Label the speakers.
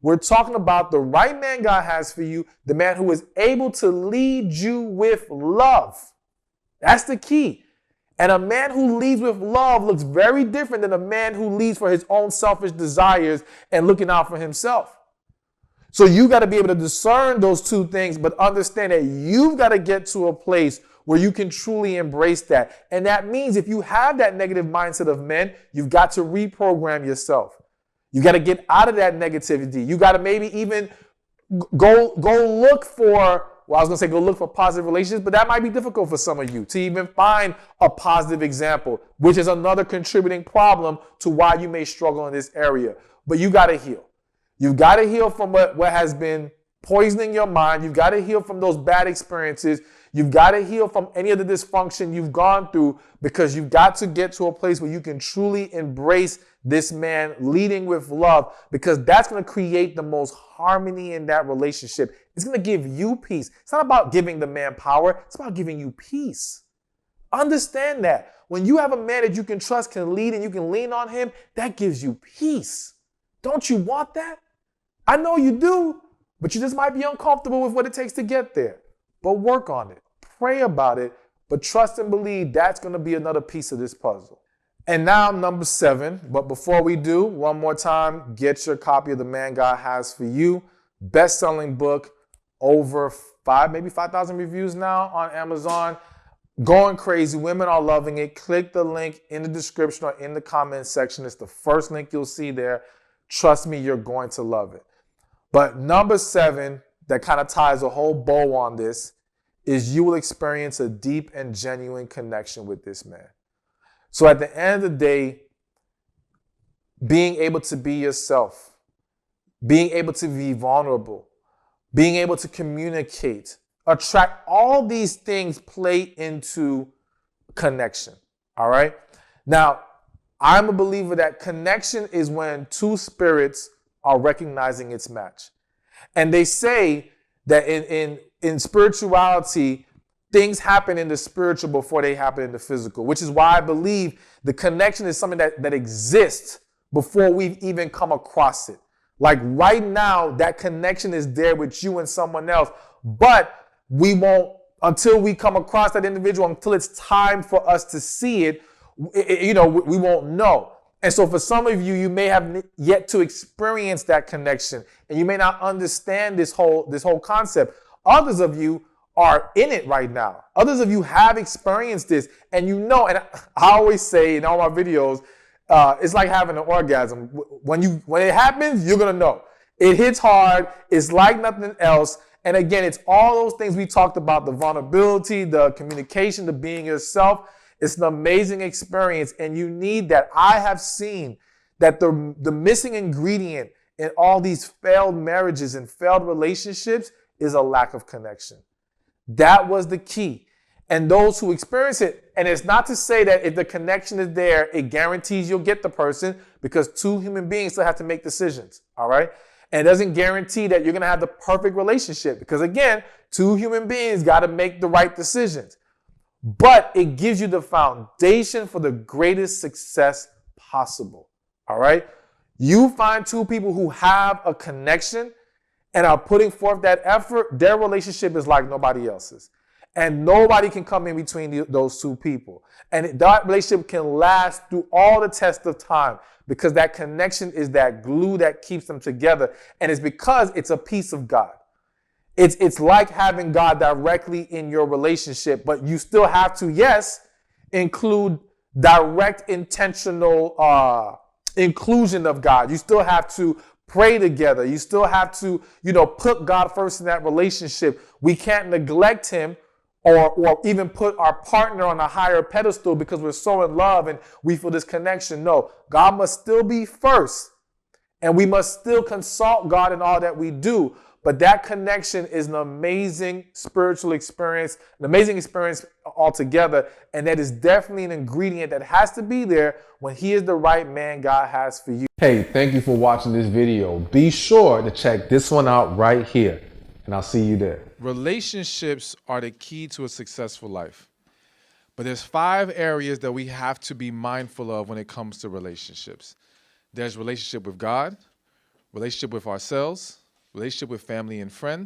Speaker 1: We're talking about the right man God has for you, the man who is able to lead you with love. That's the key. And a man who leads with love looks very different than a man who leads for his own selfish desires and looking out for himself. So you got to be able to discern those two things, but understand that you've got to get to a place where you can truly embrace that. And that means if you have that negative mindset of men, you've got to reprogram yourself. You got to get out of that negativity. You got to maybe even go look for, well, I was going to say go look for positive relationships, but that might be difficult for some of you to even find a positive example, which is another contributing problem to why you may struggle in this area. But you got to heal. You've got to heal from what has been poisoning your mind. You've got to heal from those bad experiences. You've got to heal from any of the dysfunction you've gone through, because you've got to get to a place where you can truly embrace this man leading with love, because that's going to create the most harmony in that relationship. It's going to give you peace. It's not about giving the man power. It's about giving you peace. Understand that. When you have a man that you can trust, can lead, and you can lean on him, that gives you peace. Don't you want that? I know you do, but you just might be uncomfortable with what it takes to get there. But work on it. Pray about it, but trust and believe that's going to be another piece of this puzzle. And now number 7, but before we do, one more time, get your copy of The Man God Has For You. Best-selling book, over 5,000 reviews now on Amazon. Going crazy. Women are loving it. Click the link in the description or in the comment section. It's the first link you'll see there. Trust me, you're going to love it. But number 7, that kind of ties a whole bow on this, is you will experience a deep and genuine connection with this man. So at the end of the day, being able to be yourself, being able to be vulnerable, being able to communicate, attract, all these things play into connection. All right? Now, I'm a believer that connection is when two spirits are recognizing its match. And they say that in spirituality, things happen in the spiritual before they happen in the physical, which is why I believe the connection is something that exists before we've even come across it. Like right now, that connection is there with you and someone else, but we won't, until we come across that individual, until it's time for us to see it, we won't know. And so for some of you, you may have yet to experience that connection, and you may not understand this whole concept. Others of you are in it right now. Others of you have experienced this, and and I always say in all my videos, it's like having an orgasm. When it happens, you're gonna know. It hits hard. It's like nothing else. And again, it's all those things we talked about: the vulnerability, the communication, the being yourself. It's an amazing experience, and you need that. I have seen that the missing ingredient in all these failed marriages and failed relationships is a lack of connection. That was the key. And those who experience it, and it's not to say that if the connection is there, it guarantees you'll get the person, because two human beings still have to make decisions, all right? And it doesn't guarantee that you're going to have the perfect relationship, because again, two human beings got to make the right decisions. But it gives you the foundation for the greatest success possible. All right? You find two people who have a connection and are putting forth that effort, their relationship is like nobody else's. And nobody can come in between those two people. And that relationship can last through all the test of time, because that connection is that glue that keeps them together. And it's because it's a piece of God. It's like having God directly in your relationship, but you still have to, yes, include direct, intentional inclusion of God. You still have to pray together. You still have to, put God first in that relationship. We can't neglect him or even put our partner on a higher pedestal because we're so in love and we feel this connection. No, God must still be first, and we must still consult God in all that we do. But that connection is an amazing spiritual experience, an amazing experience altogether. And that is definitely an ingredient that has to be there when he is the right man God has for you. Hey, thank you for watching this video. Be sure to check this one out right here, and I'll see you there. Relationships are the key to a successful life. But there's 5 areas that we have to be mindful of when it comes to relationships. There's relationship with God, relationship with ourselves, relationship with family and friends,